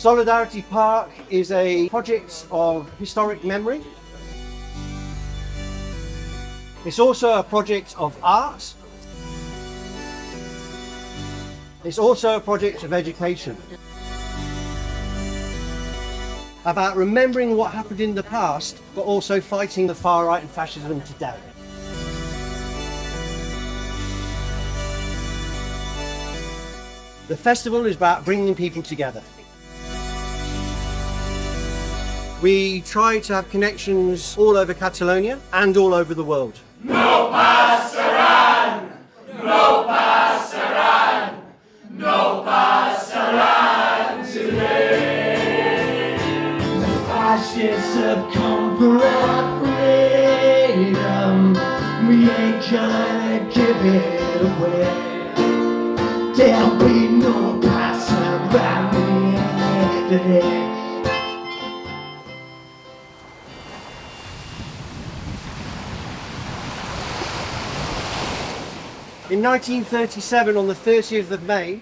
Solidarity Park is a project of historic memory. It's also a project of art. It's also a project of education. About remembering what happened in the past, but also fighting the far right and fascism today. The festival is about bringing people together. We try to have connections all over Catalonia and all over the world. No pasaran! No pasaran! No pasaran today! The fascists have come for our freedom. We ain't gonna give it away. There'll be no pasaran today. In 1937, on the 30th of May,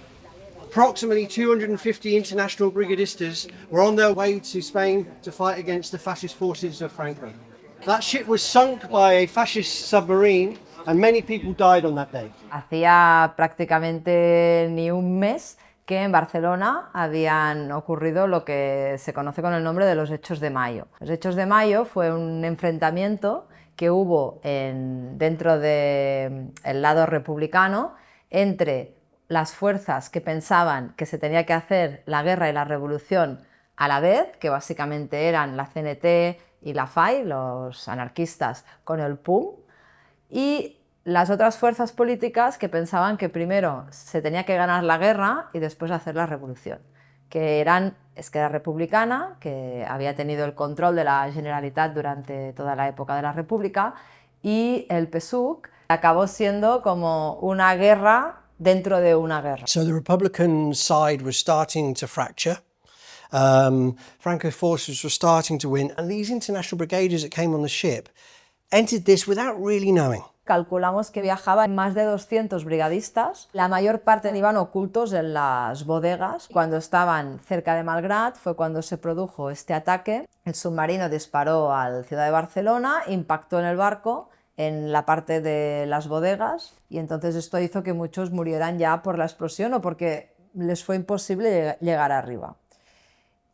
approximately 250 international brigadistas were on their way to Spain to fight against the fascist forces of Franco. That ship was sunk by a fascist submarine and many people died on that day. Hacía prácticamente ni un mes que en Barcelona habían ocurrido lo que se conoce con el nombre de los Hechos de Mayo. Los Hechos de Mayo fue un enfrentamiento que hubo dentro del lado republicano entre las fuerzas que pensaban que se tenía que hacer la guerra y la revolución a la vez, que básicamente eran la CNT y la FAI, los anarquistas, con el PUM, y las otras fuerzas políticas que pensaban que primero se tenía que ganar la guerra y después hacer la revolución, que eran Esquerra Republicana, que había tenido el control de la Generalitat durante toda la época de la República, y el PSUC acabó siendo como una guerra dentro de una guerra. So the Republican side was starting to fracture. Franco's forces were starting to win, and these international brigaders that came on the ship entered this without really knowing. Calculamos que viajaban más de 200 brigadistas. La mayor parte iban ocultos en las bodegas. Cuando estaban cerca de Malgrat fue cuando se produjo este ataque. El submarino disparó a la ciudad de Barcelona, impactó en el barco, en la parte de las bodegas, y entonces esto hizo que muchos murieran ya por la explosión o porque les fue imposible llegar arriba.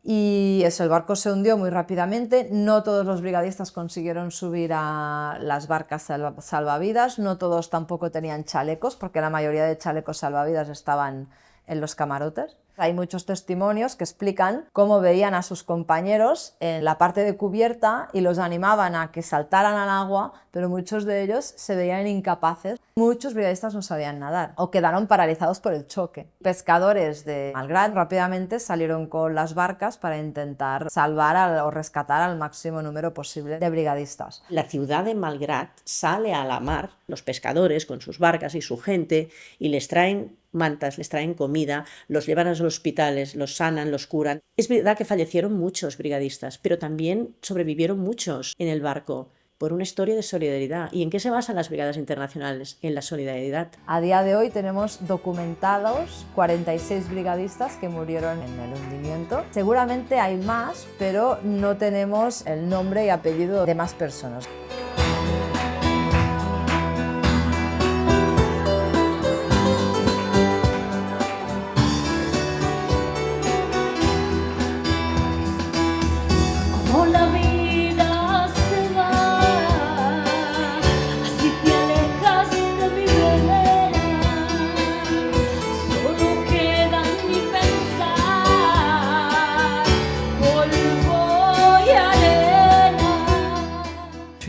Y eso, el barco se hundió muy rápidamente, no todos los brigadistas consiguieron subir a las barcas salvavidas, no todos tampoco tenían chalecos, porque la mayoría de chalecos salvavidas estaban en los camarotes. Hay muchos testimonios que explican cómo veían a sus compañeros en la parte de cubierta y los animaban a que saltaran al agua, pero muchos de ellos se veían incapaces. Muchos brigadistas no sabían nadar o quedaron paralizados por el choque. Pescadores de Malgrat rápidamente salieron con las barcas para intentar salvar o rescatar al máximo número posible de brigadistas. La ciudad de Malgrat sale a la mar, los pescadores con sus barcas y su gente, y les traen mantas, les traen comida, los llevan a los hospitales, los sanan, los curan. Es verdad que fallecieron muchos brigadistas, pero también sobrevivieron muchos en el barco por una historia de solidaridad. ¿Y en qué se basan las brigadas internacionales? En la solidaridad. A día de hoy tenemos documentados 46 brigadistas que murieron en el hundimiento. Seguramente hay más, pero no tenemos el nombre y apellido de más personas.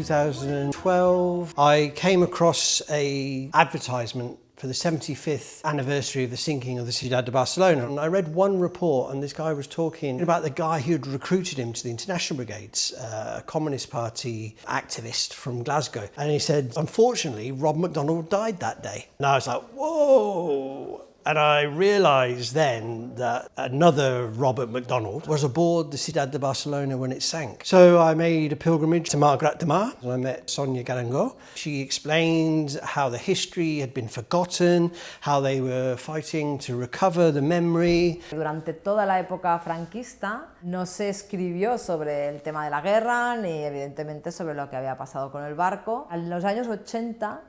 In 2012, I came across an advertisement for the 75th anniversary of the sinking of the Ciudad de Barcelona. And I read one report, and this guy was talking about the guy who had recruited him to the International Brigades, a Communist Party activist from Glasgow. And he said, unfortunately, Rob MacDonald died that day. And I was like, whoa! And I realised then that another Robert MacDonald was aboard the Ciudad de Barcelona when it sank. So I made a pilgrimage to Malgrat de Mar and I met Sonia Galangó. She explained how the history had been forgotten, how they were fighting to recover the memory. Durante toda la época franquista no se escribió sobre el tema de la guerra ni evidentemente sobre lo que había pasado con el barco. En los años 80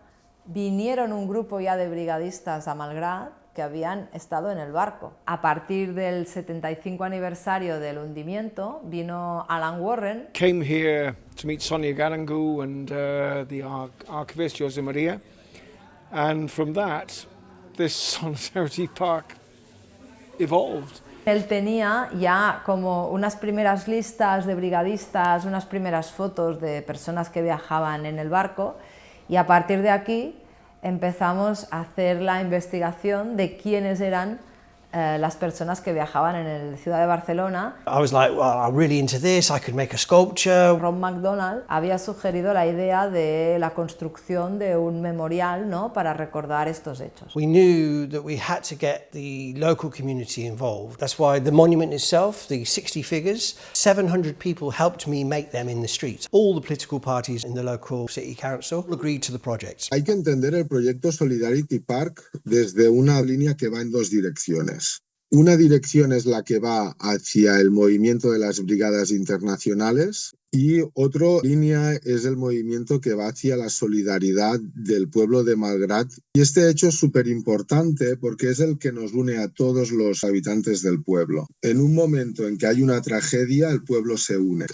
vinieron un grupo ya de brigadistas a Malgrat que habían estado en el barco. A partir del 75 aniversario del hundimiento vino Alan Warren. Came here to meet Sonia Galangó and the archivist Jose Maria, and from that this Solidarity Park evolved. Él tenía ya como unas primeras listas de brigadistas, unas primeras fotos de personas que viajaban en el barco y a partir de aquí empezamos a hacer la investigación de quiénes eran las personas que viajaban en el Ciudad de Barcelona. I was like, well, I'm really into this, I could make a sculpture. Rob MacDonald había sugerido la idea de la construcción de un memorial, ¿no?, para recordar estos hechos. We knew that we had to get the local community involved. That's why the monument itself, the 60 figures, 700 people helped me make them in the streets. All the political parties in the local city council agreed to the project. Hay que entender el proyecto Solidarity Park desde una línea que va en dos direcciones. Una dirección es la que va hacia el movimiento de las brigadas internacionales y otra línea es el movimiento que va hacia la solidaridad del pueblo de Malgrat. Y este hecho es súper importante porque es el que nos une a todos los habitantes del pueblo. En un momento en que hay una tragedia, el pueblo se une,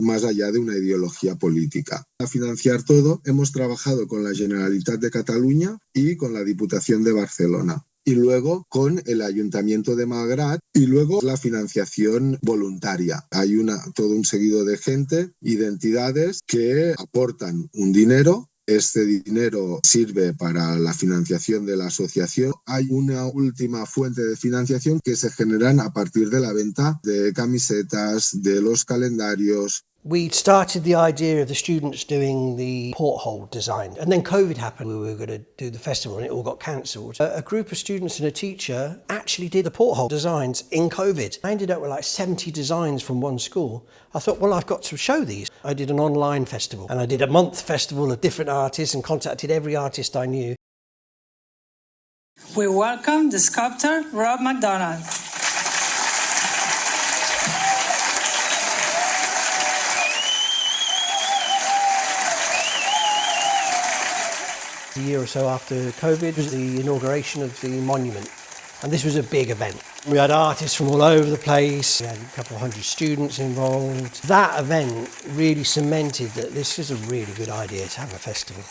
más allá de una ideología política. Para financiar todo, hemos trabajado con la Generalitat de Cataluña y con la Diputación de Barcelona. Y luego con el Ayuntamiento de Malgrat y luego la financiación voluntaria. Hay todo un seguido de gente y de entidades que aportan un dinero. Este dinero sirve para la financiación de la asociación. Hay una última fuente de financiación que se generan a partir de la venta de camisetas, de los calendarios. We started the idea of the students doing the porthole design, and then COVID happened. We were going to do the festival and it all got cancelled. A group of students and a teacher actually did the porthole designs in COVID. I ended up with like 70 designs from one school. I thought, well, I've got to show these. I did an online festival and I did a month festival of different artists and contacted every artist I knew. We welcome the sculptor Rob MacDonald. A year or so after COVID was the inauguration of the monument, and this was a big event. We had artists from all over the place, we had a couple of hundred students involved. That event really cemented that this is a really good idea to have a festival.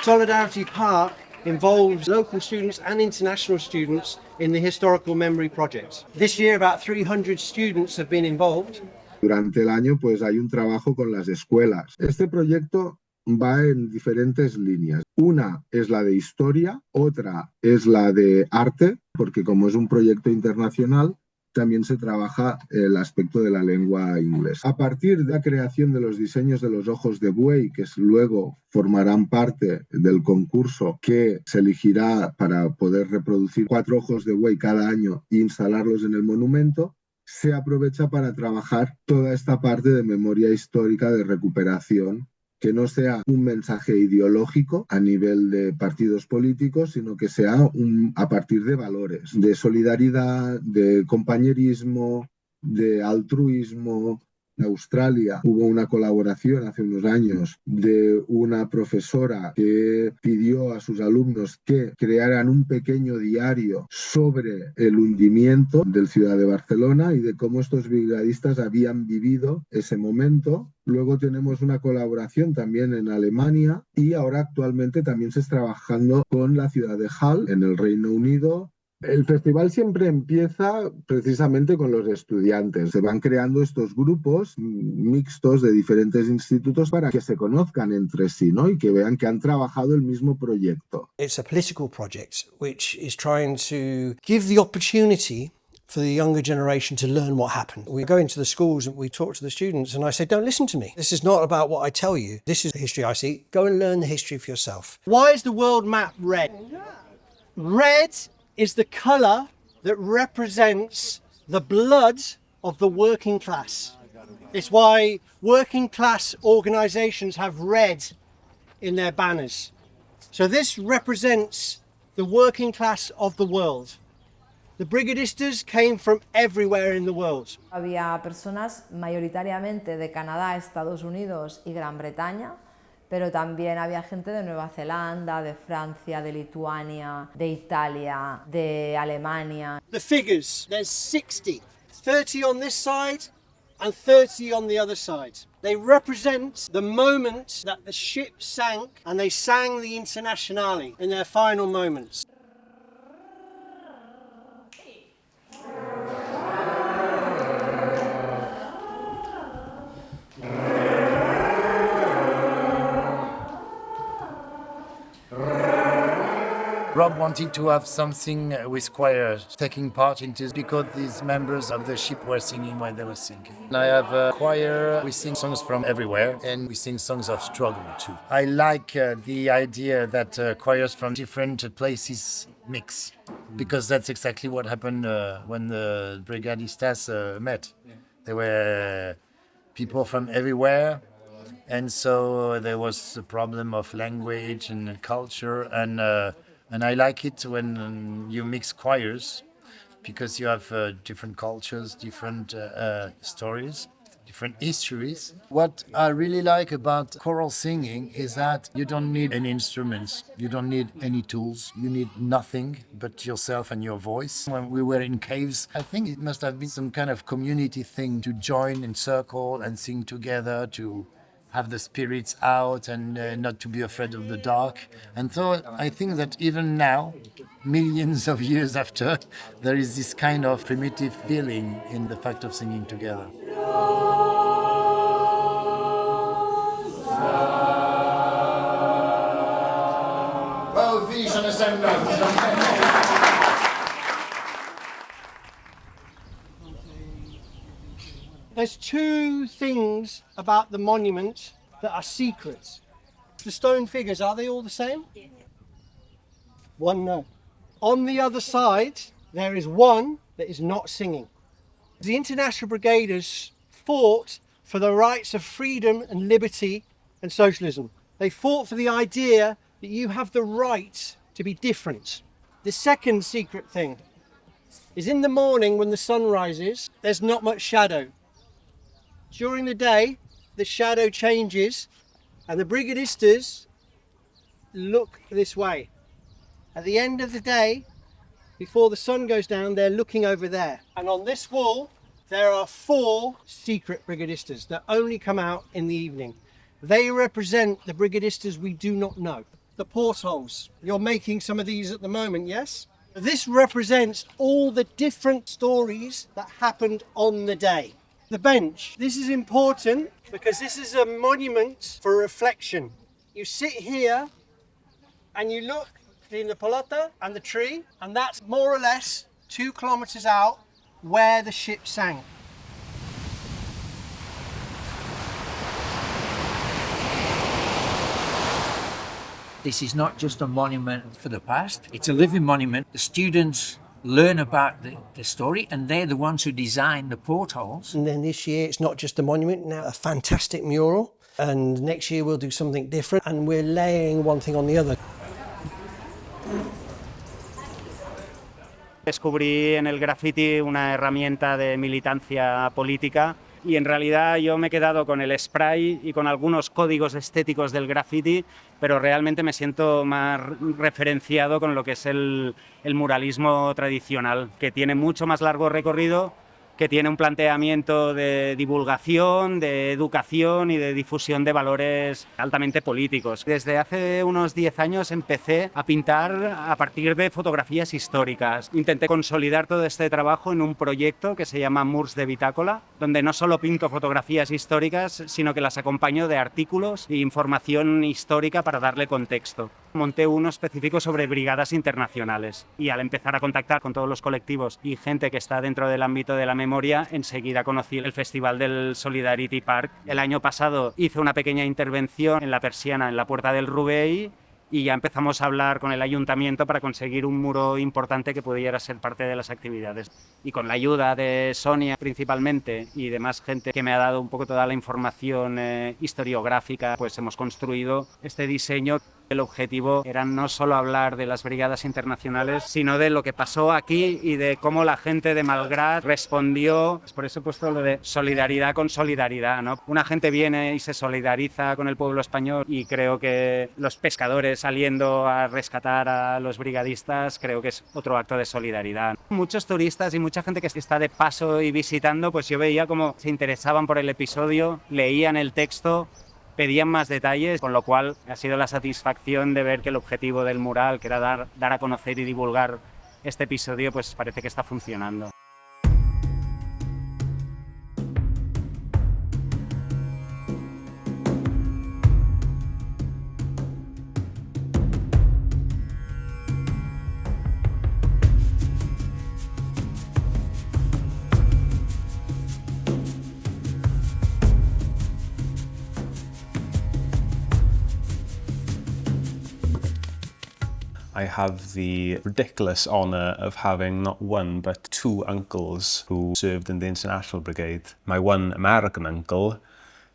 Solidarity Park involves local students and international students in the Historical Memory Project. This year about 300 students have been involved. Durante el año pues hay un trabajo con las escuelas. Este proyecto va en diferentes líneas. Una es la de historia, otra es la de arte, porque como es un proyecto internacional, también se trabaja el aspecto de la lengua inglesa. A partir de la creación de los diseños de los ojos de buey, que luego formarán parte del concurso que se elegirá para poder reproducir 4 ojos de buey cada año e instalarlos en el monumento, se aprovecha para trabajar toda esta parte de memoria histórica de recuperación, que no sea un mensaje ideológico a nivel de partidos políticos, sino que sea a partir de valores, de solidaridad, de compañerismo, de altruismo. En Australia hubo una colaboración hace unos años de una profesora que pidió a sus alumnos que crearan un pequeño diario sobre el hundimiento del Ciudad de Barcelona y de cómo estos brigadistas habían vivido ese momento. Luego tenemos una colaboración también en Alemania y ahora actualmente también se está trabajando con la ciudad de Hull en el Reino Unido. El festival siempre empieza precisamente con los estudiantes. Se van creando estos grupos mixtos de diferentes institutos para que se conozcan entre sí, ¿no? Y que vean que han trabajado el mismo proyecto. It's a political project which is trying to give the opportunity for the younger generation to learn what happened. We go into the schools and we talk to the students and I say, don't listen to me. This is not about what I tell you. This is the history I see. Go and learn the history for yourself. Why is the world map red? Red is the colour that represents the blood of the working class. It's why working class organisations have red in their banners. So this represents the working class of the world. The brigadistas came from everywhere in the world. Había personas mayoritariamente de Canadá, Estados Unidos y Gran Bretaña, pero también había gente de Nueva Zelanda, de Francia, de Lituania, de Italia, de Alemania. The figures, there's 60, 30 on this side and 30 on the other side. They represent the moment that the ship sank and they sang the Internationale in their final moments. Rob wanted to have something with choirs taking part in this because these members of the ship were singing while they were singing. I have a choir, we sing songs from everywhere and we sing songs of struggle too. I like the idea that choirs from different places mix because that's exactly what happened when the Brigadistas met. There were people from everywhere. And so there was a problem of language and culture and I like it when you mix choirs because you have different cultures, different stories, different histories. What I really like about choral singing is that you don't need any instruments, you don't need any tools, you need nothing but yourself and your voice. When we were in caves, I think it must have been some kind of community thing to join in circle and sing together, to have the spirits out and not to be afraid of the dark. And so I think that even now, millions of years after, there is this kind of primitive feeling in the fact of singing together. Well, finish on the same note. There's two things about the monument that are secrets. The stone figures, are they all the same? One, no. On the other side, there is one that is not singing. The International Brigaders fought for the rights of freedom and liberty and socialism. They fought for the idea that you have the right to be different. The second secret thing is in the morning when the sun rises, there's not much shadow. During the day, the shadow changes and the brigadistas look this way. At the end of the day, before the sun goes down, they're looking over there. And on this wall, there are 4 secret brigadistas that only come out in the evening. They represent the brigadistas we do not know. The portholes. You're making some of these at the moment, yes? This represents all the different stories that happened on the day. The bench. This is important because this is a monument for reflection. You sit here and you look between the pelota and the tree, and that's more or less 2 kilometers out where the ship sank. This is not just a monument for the past, it's a living monument. The students learn about the story and they're the ones who design the portholes. And then this year it's not just a monument, now a fantastic mural, and next year we'll do something different and we're layering one thing on the other. Descubrí en el graffiti una herramienta de militancia política y en realidad yo me he quedado con el spray y con algunos códigos estéticos del graffiti, pero realmente me siento más referenciado con lo que es el muralismo tradicional, que tiene mucho más largo recorrido, que tiene un planteamiento de divulgación, de educación y de difusión de valores altamente políticos. Desde hace unos 10 años empecé a pintar a partir de fotografías históricas. Intenté consolidar todo este trabajo en un proyecto que se llama Murs de Bitácola, donde no solo pinto fotografías históricas, sino que las acompaño de artículos e información histórica para darle contexto. monté uno específico sobre brigadas internacionales y al empezar a contactar con todos los colectivos y gente que está dentro del ámbito de la memoria, enseguida conocí el festival del Solidarity Park. El año pasado hice una pequeña intervención en la persiana en la Puerta del Rubey y ya empezamos a hablar con el ayuntamiento para conseguir un muro importante que pudiera ser parte de las actividades. Y con la ayuda de Sonia principalmente y de más gente que me ha dado un poco toda la información historiográfica, pues hemos construido este diseño. El objetivo era no solo hablar de las brigadas internacionales, sino de lo que pasó aquí y de cómo la gente de Malgrat respondió. Por eso he puesto lo de solidaridad con solidaridad, ¿no? Una gente viene y se solidariza con el pueblo español y creo que los pescadores saliendo a rescatar a los brigadistas, creo que es otro acto de solidaridad. Muchos turistas y mucha gente que está de paso y visitando, pues yo veía cómo se interesaban por el episodio, leían el texto, pedían más detalles, con lo cual ha sido la satisfacción de ver que el objetivo del mural, que era dar a conocer y divulgar este episodio, pues parece que está funcionando. I have the ridiculous honour of having not one but two uncles who served in the International Brigade. My one American uncle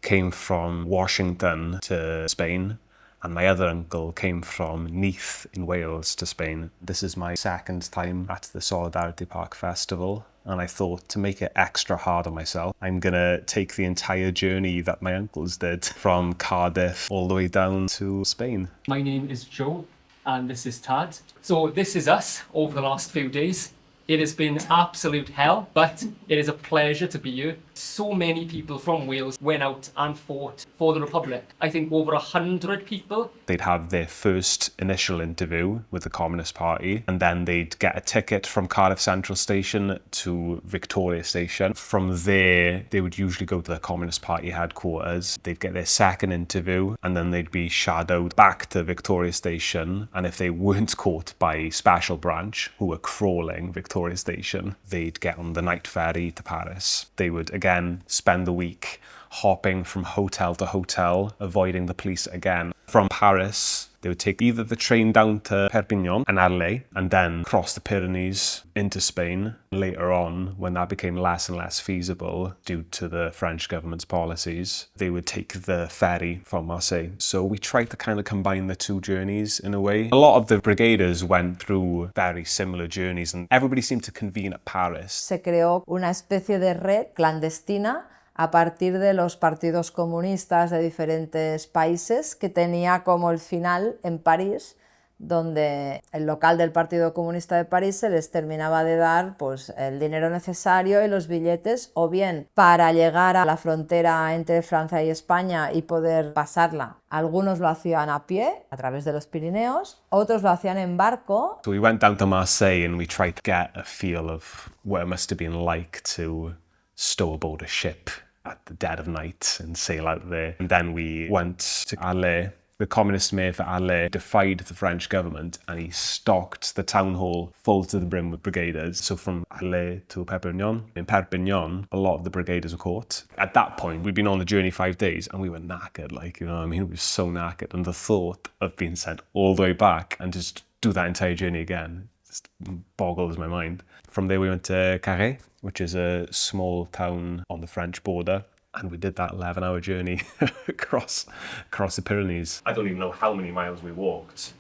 came from Washington to Spain, and my other uncle came from Neath in Wales to Spain. This is my second time at the Solidarity Park Festival, and I thought, to make it extra hard on myself, I'm gonna take the entire journey that my uncles did from Cardiff all the way down to Spain. My name is Joe, and this is Tad. So this is us over the last few days. It has been absolute hell, but it is a pleasure to be here. So many people from Wales went out and fought for the Republic. I think over 100 people. They'd have their first initial interview with the Communist Party, and then they'd get a ticket from Cardiff Central Station to Victoria Station. From there, they would usually go to the Communist Party headquarters. They'd get their second interview, and then they'd be shadowed back to Victoria Station. And if they weren't caught by Special Branch, who were crawling Victoria Station, they'd get on the night ferry to Paris. They would again spend the week hopping from hotel to hotel, avoiding the police again. From Paris, they would take either the train down to Perpignan and Arles, and then cross the Pyrenees into Spain. Later on, when that became less and less feasible due to the French government's policies, they would take the ferry from Marseille. So we tried to kind of combine the two journeys in a way. A lot of the brigaders went through very similar journeys, and everybody seemed to convene at Paris. Se creó una especie de red clandestina a partir de los partidos comunistas de diferentes países, que tenía como el final en París, donde el local del Partido Comunista de París se les terminaba de dar pues, el dinero necesario y los billetes, o bien para llegar a la frontera entre Francia y España y poder pasarla. Algunos lo hacían a pie, a través de los Pirineos, otros lo hacían en barco. So we went down to Marseille and we tried to get a feel of what it must have been like to stow aboard a ship at the dead of night and sail out there. And then we went to Arles. The communist mayor for Arles defied the French government, and he stocked the town hall full to the brim with brigaders. So from Arles to Perpignan. In Perpignan, a lot of the brigaders were caught. At that point, we'd been on the journey 5 days, and we were knackered, like, you know what I mean? We were so knackered. And the thought of being sent all the way back and just do that entire journey again just boggles my mind. From there, we went to Carhaix, which is a small town on the French border. And we did that 11-hour journey across the Pyrenees. I don't even know how many miles we walked,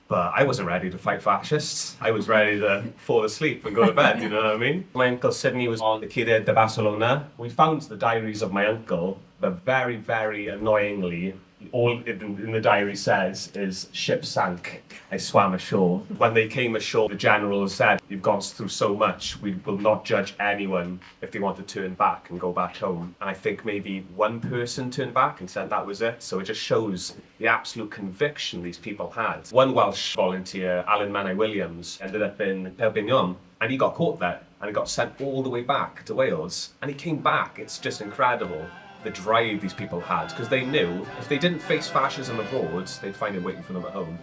but I wasn't ready to fight fascists. I was ready to fall asleep and go to bed, you know what I mean? My uncle Sidney was on the Quai de Barcelona. We found the diaries of my uncle, but very, very annoyingly, all in the diary says is ship sank. I swam ashore. When they came ashore, the general said, "You've gone through so much, we will not judge anyone if they want to turn back and go back home." And I think maybe one person turned back and said that was it. So it just shows the absolute conviction these people had. One Welsh volunteer, Alan Mannay Williams, ended up in Perpignan, and he got caught there and he got sent all the way back to Wales. And he came back. It's just incredible the drive these people had, because they knew if they didn't face fascism abroad, they'd find it waiting for them at home.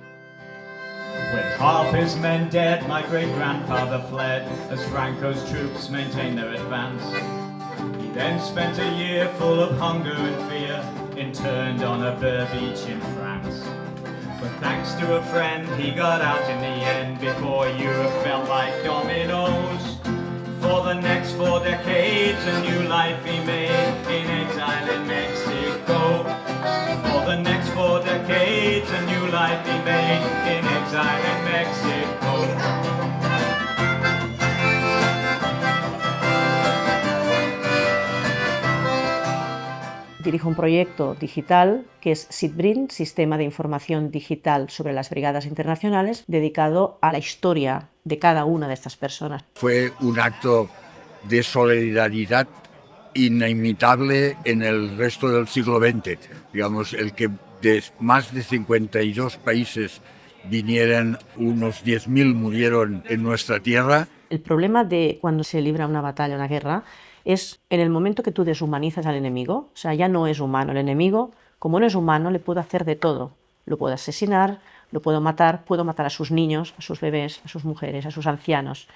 With half his men dead, my great-grandfather fled as Franco's troops maintained their advance. He then spent a year full of hunger and fear, interned on a Bur beach in France. But thanks to a friend, he got out in the end before Europe fell like dominoes. For the next 4 decades, a new life he made in exile in Mexico. For the next 4 decades, a new life he made in exile in Mexico. Dirijo un proyecto digital que es SIDBRIN, Sistema de Información Digital sobre las Brigadas Internacionales, dedicado a la historia de cada una de estas personas. Fue un acto de solidaridad inimitable en el resto del siglo XX. Digamos, el que de más de 52 países vinieran, unos 10.000 murieron en nuestra tierra. El problema de cuando se libra una batalla, una guerra, es en el momento que tú deshumanizas al enemigo. O sea, ya no es humano el enemigo. Como no es humano, le puedo hacer de todo. Lo puedo asesinar, lo puedo matar a sus niños, a sus bebés, a sus mujeres, a sus ancianos.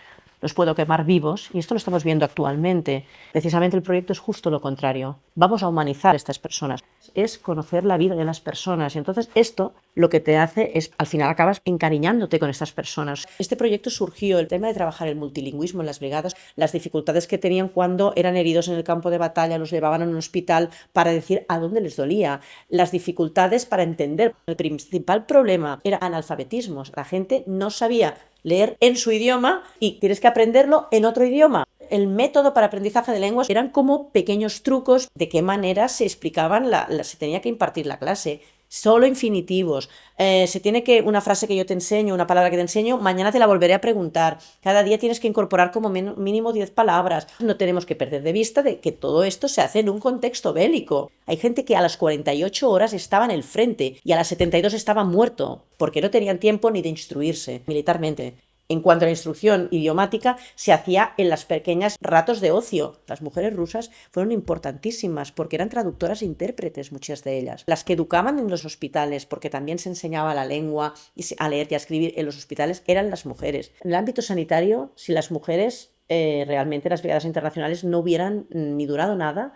Los puedo quemar vivos, y esto lo estamos viendo actualmente. Precisamente el proyecto es justo lo contrario. Vamos a humanizar a estas personas. Es conocer la vida de las personas. Y entonces esto lo que te hace es, al final acabas encariñándote con estas personas. Este proyecto surgió, el tema de trabajar el multilingüismo en las brigadas, las dificultades que tenían cuando eran heridos en el campo de batalla, los llevaban a un hospital para decir a dónde les dolía, las dificultades para entender. El principal problema era analfabetismos. La gente no sabía leer en su idioma y tienes que aprenderlo en otro idioma. El método para aprendizaje de lenguas eran como pequeños trucos de qué manera se explicaban, se tenía que impartir la clase. Solo infinitivos. Se tiene que, una frase que yo te enseño, una palabra que te enseño, mañana te la volveré a preguntar. Cada día tienes que incorporar como mínimo 10 palabras. No tenemos que perder de vista de que todo esto se hace en un contexto bélico. Hay gente que a las 48 horas estaba en el frente y a las 72 estaba muerto porque no tenían tiempo ni de instruirse militarmente. En cuanto a la instrucción idiomática, se hacía en las pequeñas ratos de ocio. Las mujeres rusas fueron importantísimas porque eran traductoras e intérpretes, muchas de ellas. Las que educaban en los hospitales, porque también se enseñaba la lengua y a leer y a escribir en los hospitales, eran las mujeres. En el ámbito sanitario, si las mujeres realmente las brigadas internacionales no hubieran ni durado nada,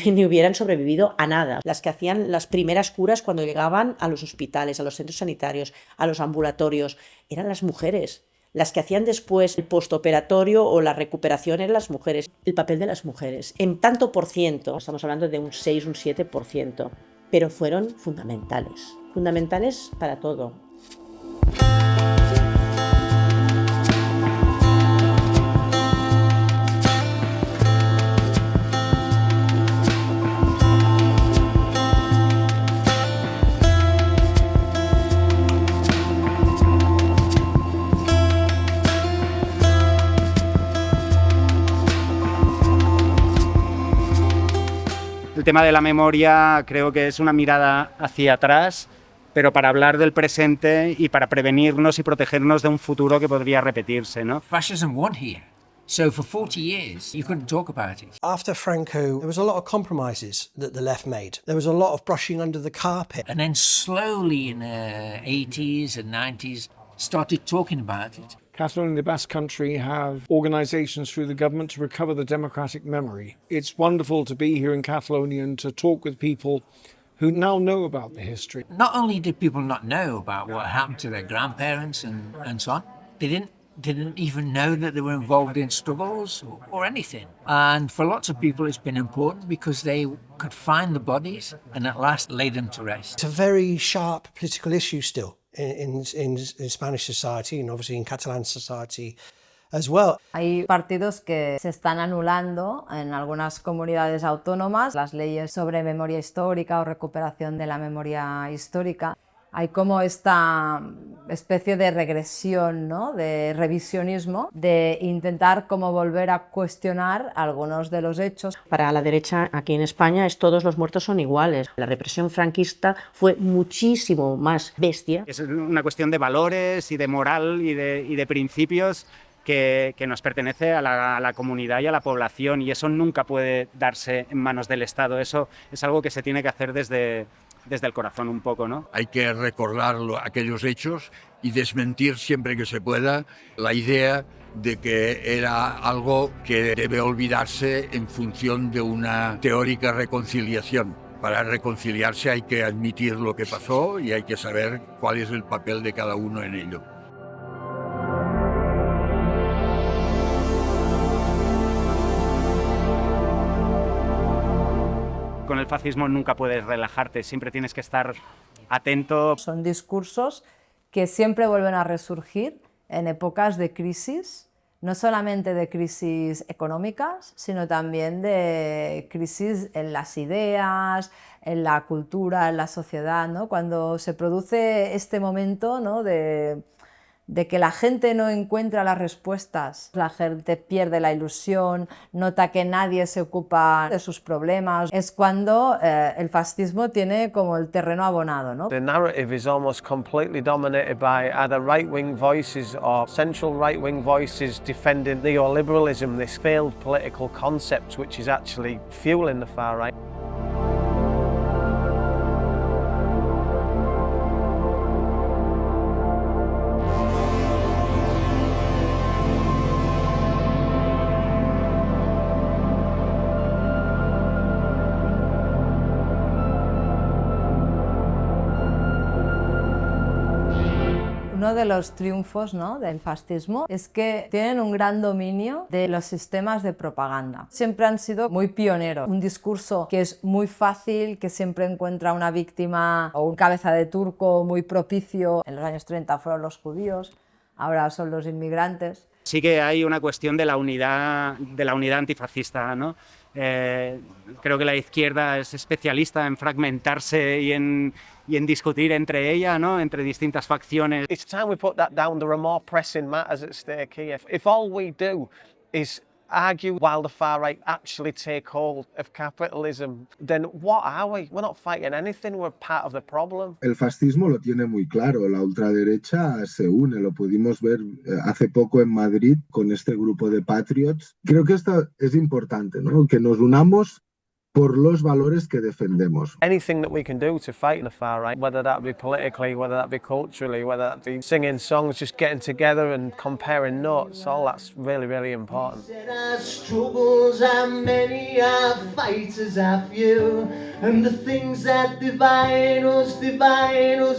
ni hubieran sobrevivido a nada. Las que hacían las primeras curas cuando llegaban a los hospitales, a los centros sanitarios, a los ambulatorios, eran las mujeres. Las que hacían después el postoperatorio o la recuperación eran las mujeres. El papel de las mujeres, en tanto por ciento, estamos hablando de un 6, un 7%, pero fueron fundamentales para todo. El tema de la memoria creo que es una mirada hacia atrás, pero para hablar del presente y para prevenirnos y protegernos de un futuro que podría repetirse, ¿no? Fascism won here. So for 40 years, you couldn't talk about it. After Franco, there was a lot of compromises that the left made. There was a lot of brushing under the carpet. And then slowly in the 80s and 90s, started talking about it. Catalonia and the Basque Country have organisations through the government to recover the democratic memory. It's wonderful to be here in Catalonia and to talk with people who now know about the history. Not only did people not know about what happened to their grandparents and so on, they didn't even know that they were involved in struggles or anything. And for lots of people, it's been important because they could find the bodies and at last lay them to rest. It's a very sharp political issue still in Spanish society and obviously in Catalan society as well. Hay partidos que se están anulando en algunas comunidades autónomas, las leyes sobre memoria histórica o recuperación de la memoria histórica. Hay como esta especie de regresión, ¿no? De revisionismo, de intentar como volver a cuestionar algunos de los hechos. Para la derecha aquí en España es todos los muertos son iguales. La represión franquista fue muchísimo más bestia. Es una cuestión de valores y de moral y de principios que nos pertenece a la comunidad y a la población, y eso nunca puede darse en manos del Estado. Eso es algo que se tiene que hacer desde desde el corazón un poco, ¿no? Hay que recordar aquellos hechos y desmentir siempre que se pueda la idea de que era algo que debe olvidarse en función de una teórica reconciliación. Para reconciliarse hay que admitir lo que pasó y hay que saber cuál es el papel de cada uno en ello. Con el fascismo nunca puedes relajarte, siempre tienes que estar atento. Son discursos que siempre vuelven a resurgir en épocas de crisis, no solamente de crisis económicas, sino también de crisis en las ideas, en la cultura, en la sociedad, ¿no? Cuando se produce este momento, ¿no?, de que la gente no encuentra las respuestas, la gente pierde la ilusión, nota que nadie se ocupa de sus problemas, es cuando el fascismo tiene como el terreno abonado, ¿no? The narrative is almost completely dominated by either right-wing voices or central right-wing voices defending neoliberalism, this failed political concept which is actually fueling the far right. Uno de los triunfos, ¿no?, del fascismo es que tienen un gran dominio de los sistemas de propaganda. Siempre han sido muy pioneros. Un discurso que es muy fácil, que siempre encuentra una víctima o un cabeza de turco muy propicio. En los años 30 fueron los judíos, ahora son los inmigrantes. Sí que hay una cuestión de la unidad antifascista, ¿no? Creo que la izquierda es especialista en fragmentarse y en discutir entre ella, ¿no?, entre distintas facciones. It's time we put that down. There are more pressing matters at stake here. If all we do is argue while the far right actually take hold of capitalism, then what are we? We're not fighting anything, we're part of the problem. El fascismo lo tiene muy claro, la ultraderecha se une, lo pudimos ver hace poco en Madrid con este grupo de patriots. Creo que esto es importante, ¿no?, que nos unamos por los valores que defendemos. Anything that we can do to fight the far right, whether that be politically, whether that be culturally, whether that be singing songs, just getting together and comparing notes, all that's really, really important. Our struggles are many, our fighters are few, and the things that divide us,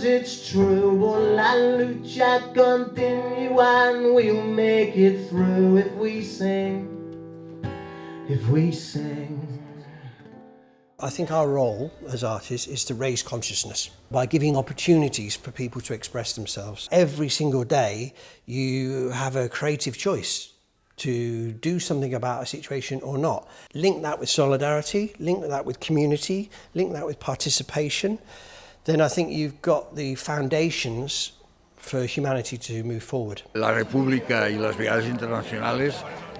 it's true. But la lucha continua and we'll make it through if we sing, if we sing. I think our role as artists is to raise consciousness by giving opportunities for people to express themselves. Every single day you have a creative choice to do something about a situation or not. Link that with solidarity, link that with community, link that with participation. Then I think you've got the foundations for humanity to move forward. La República y las Brigadas Internacionales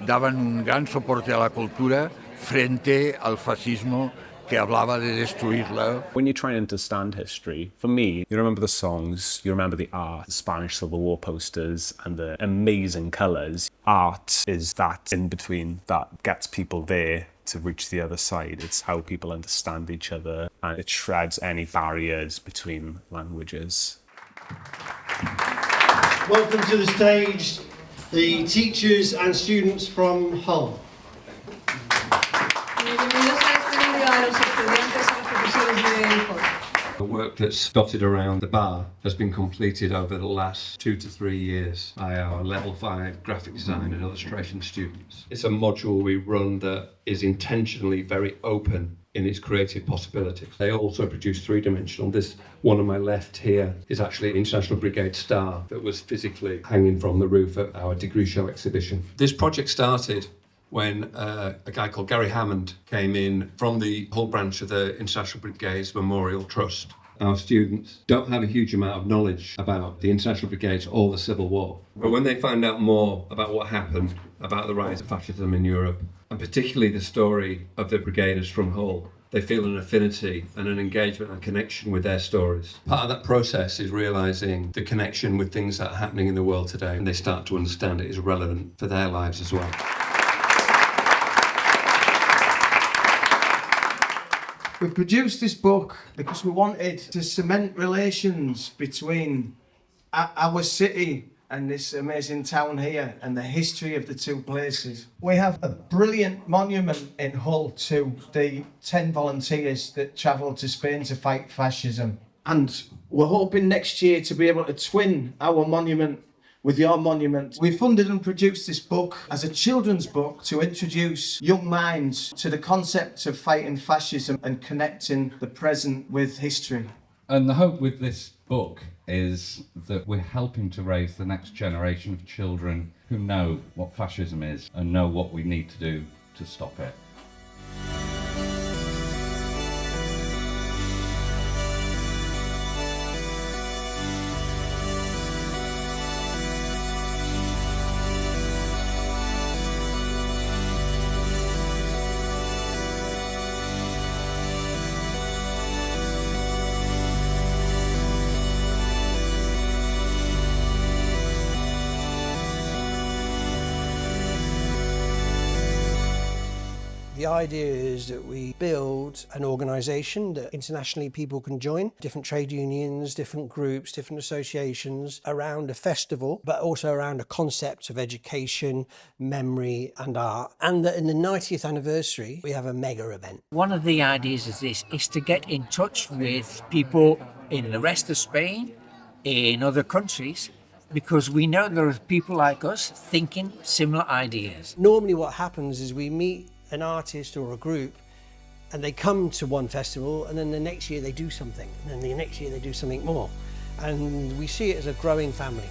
daban un gran soporte a la cultura frente al fascismo que hablaba de destruirla. When you try and understand history, for me, you remember the songs, you remember the art, the Spanish Civil War posters and the amazing colours. Art is that in between that gets people there to reach the other side. It's how people understand each other and it shreds any barriers between languages. Welcome to the stage, the teachers and students from Hull. The work that's dotted around the bar has been completed over the last 2 to 3 years by our Level 5 graphic design and illustration students. It's a module we run that is intentionally very open in its creative possibilities. They also produce three-dimensional. This one on my left here is actually an International Brigade Star that was physically hanging from the roof at our degree show exhibition. This project started when a guy called Gary Hammond came in from the Hull branch of the International Brigades Memorial Trust. Our students don't have a huge amount of knowledge about the International Brigades or the Civil War. But when they find out more about what happened, about the rise of fascism in Europe, and particularly the story of the brigaders from Hull, they feel an affinity and an engagement and connection with their stories. Part of that process is realising the connection with things that are happening in the world today, and they start to understand it is relevant for their lives as well. We produced this book because we wanted to cement relations between our city and this amazing town here and the history of the two places. We have a brilliant monument in Hull to the 10 volunteers that travelled to Spain to fight fascism. And we're hoping next year to be able to twin our monument with your monument. We funded and produced this book as a children's book to introduce young minds to the concept of fighting fascism and connecting the present with history. And the hope with this book is that we're helping to raise the next generation of children who know what fascism is and know what we need to do to stop it. The idea is that we build an organisation that internationally people can join, different trade unions, different groups, different associations around a festival, but also around a concept of education, memory and art. And that in the 90th anniversary, we have a mega event. One of the ideas is this, is to get in touch with people in the rest of Spain, in other countries, because we know there are people like us thinking similar ideas. Normally what happens is we meet an artist or a group and they come to one festival and then the next year they do something and then the next year they do something more, and we see it as a growing family.